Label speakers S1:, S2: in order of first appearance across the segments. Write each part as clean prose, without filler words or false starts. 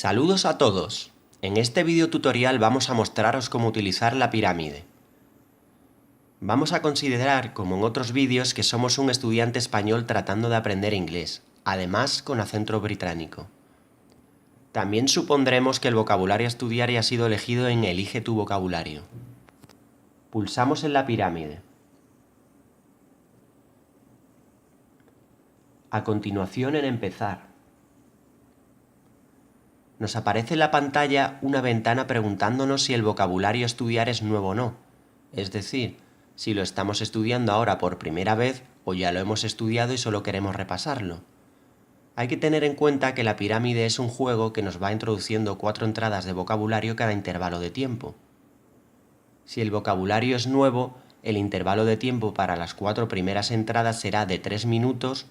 S1: Saludos a todos. En este video tutorial vamos a mostraros cómo utilizar la pirámide. Vamos a considerar, como en otros vídeos, que somos un estudiante español tratando de aprender inglés, además con acento británico. También supondremos que el vocabulario a estudiar ya ha sido elegido en Elige tu vocabulario. Pulsamos en la pirámide. A continuación en Empezar. Nos aparece en la pantalla una ventana preguntándonos si el vocabulario a estudiar es nuevo o no, es decir, si lo estamos estudiando ahora por primera vez o ya lo hemos estudiado y solo queremos repasarlo. Hay que tener en cuenta que la pirámide es un juego que nos va introduciendo 4 entradas de vocabulario cada intervalo de tiempo. Si el vocabulario es nuevo, el intervalo de tiempo para las 4 primeras entradas será de 3 minutos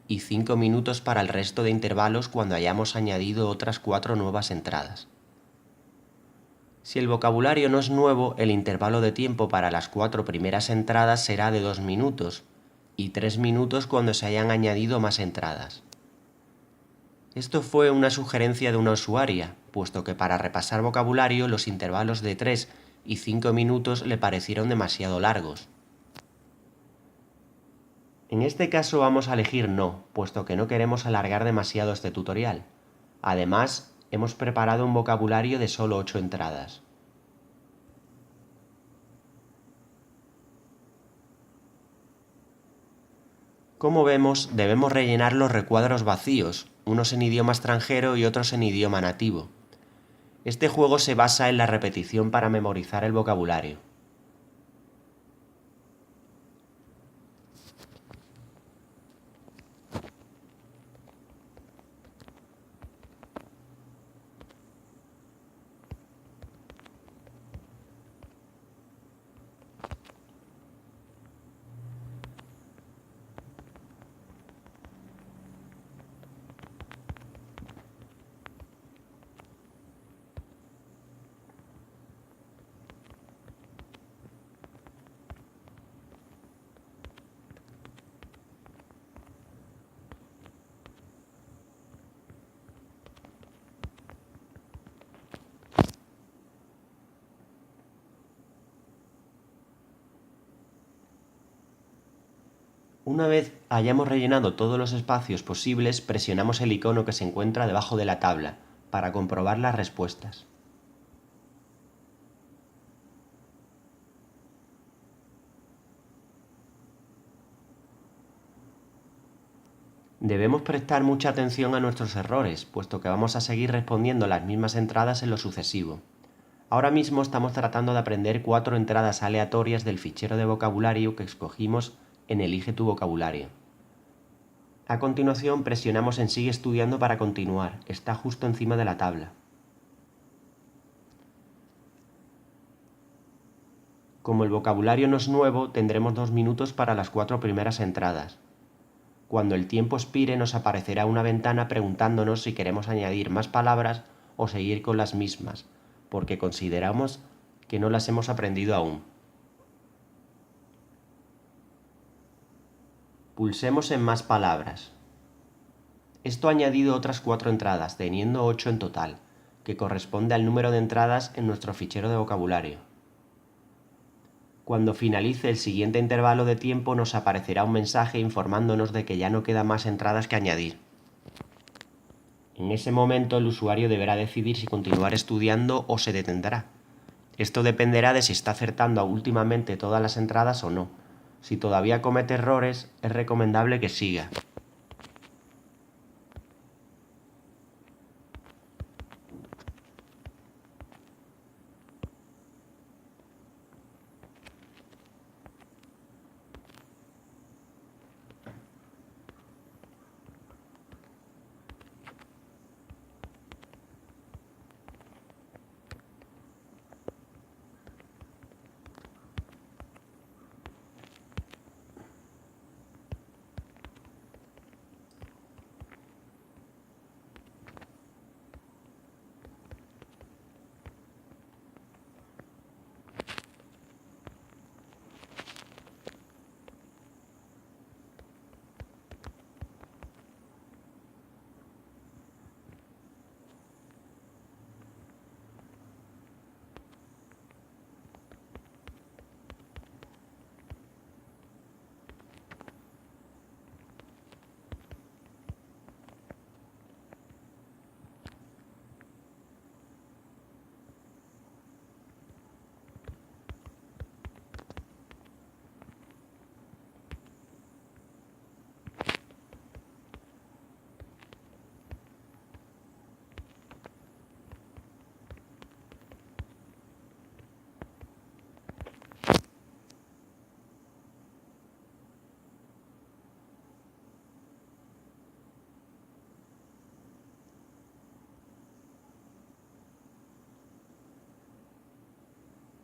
S1: y 5 minutos para el resto de intervalos cuando hayamos añadido otras 4 nuevas entradas. Si el vocabulario no es nuevo, el intervalo de tiempo para las 4 primeras entradas será de 2 minutos y 3 minutos cuando se hayan añadido más entradas. Esto fue una sugerencia de una usuaria, puesto que para repasar vocabulario los intervalos de 3 y 5 minutos le parecieron demasiado largos. En este caso vamos a elegir no, puesto que no queremos alargar demasiado este tutorial. Además, hemos preparado un vocabulario de solo 8 entradas. Como vemos, debemos rellenar los recuadros vacíos, unos en idioma extranjero y otros en idioma nativo. Este juego se basa en la repetición para memorizar el vocabulario. Una vez hayamos rellenado todos los espacios posibles, presionamos el icono que se encuentra debajo de la tabla para comprobar las respuestas. Debemos prestar mucha atención a nuestros errores, puesto que vamos a seguir respondiendo las mismas entradas en lo sucesivo. Ahora mismo estamos tratando de aprender 4 entradas aleatorias del fichero de vocabulario que escogimos en Elige tu vocabulario. A continuación presionamos en Sigue estudiando para continuar, está justo encima de la tabla. Como el vocabulario no es nuevo, tendremos 2 minutos para las 4 primeras entradas. Cuando el tiempo expire nos aparecerá una ventana preguntándonos si queremos añadir más palabras o seguir con las mismas, porque consideramos que no las hemos aprendido aún. Pulsemos en Más palabras. Esto ha añadido otras 4 entradas, teniendo 8 en total, que corresponde al número de entradas en nuestro fichero de vocabulario. Cuando finalice el siguiente intervalo de tiempo nos aparecerá un mensaje informándonos de que ya no quedan más entradas que añadir. En ese momento el usuario deberá decidir si continuar estudiando o se detendrá. Esto dependerá de si está acertando últimamente todas las entradas o no. Si todavía comete errores, es recomendable que siga.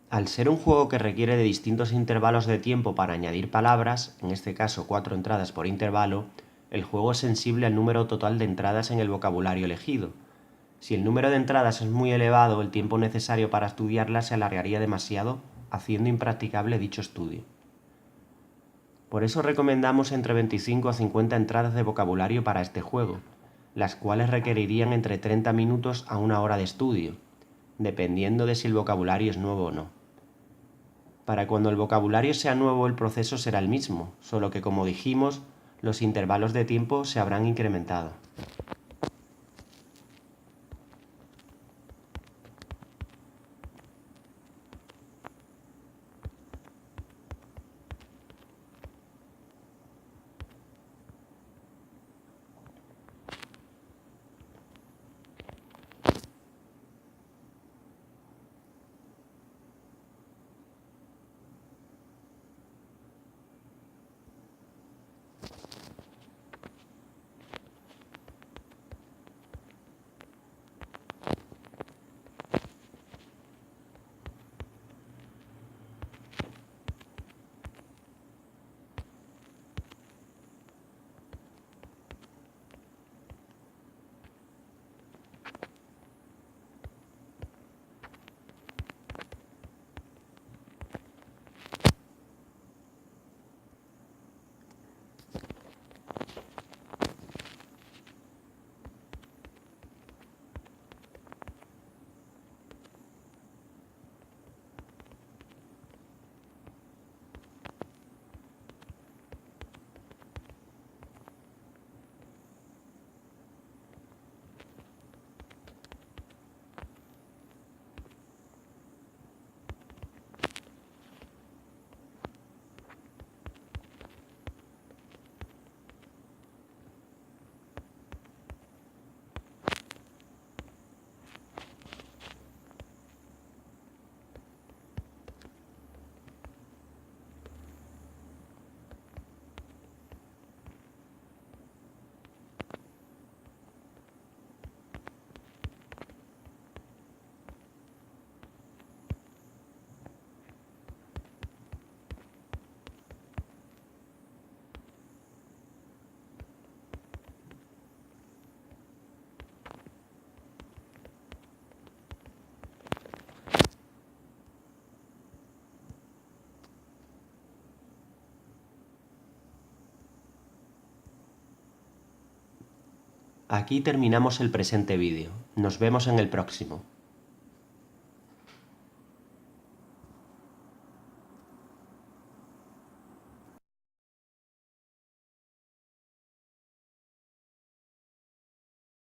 S1: Al ser un juego que requiere de distintos intervalos de tiempo para añadir palabras, en este caso 4 entradas por intervalo, el juego es sensible al número total de entradas en el vocabulario elegido. Si el número de entradas es muy elevado, el tiempo necesario para estudiarlas se alargaría demasiado, haciendo impracticable dicho estudio. Por eso recomendamos entre 25 a 50 entradas de vocabulario para este juego, las cuales requerirían entre 30 minutos a 1 hora de estudio, dependiendo de si el vocabulario es nuevo o no. Para cuando el vocabulario sea nuevo el proceso será el mismo, solo que como dijimos, los intervalos de tiempo se habrán incrementado. Aquí terminamos el presente vídeo. Nos vemos en el próximo.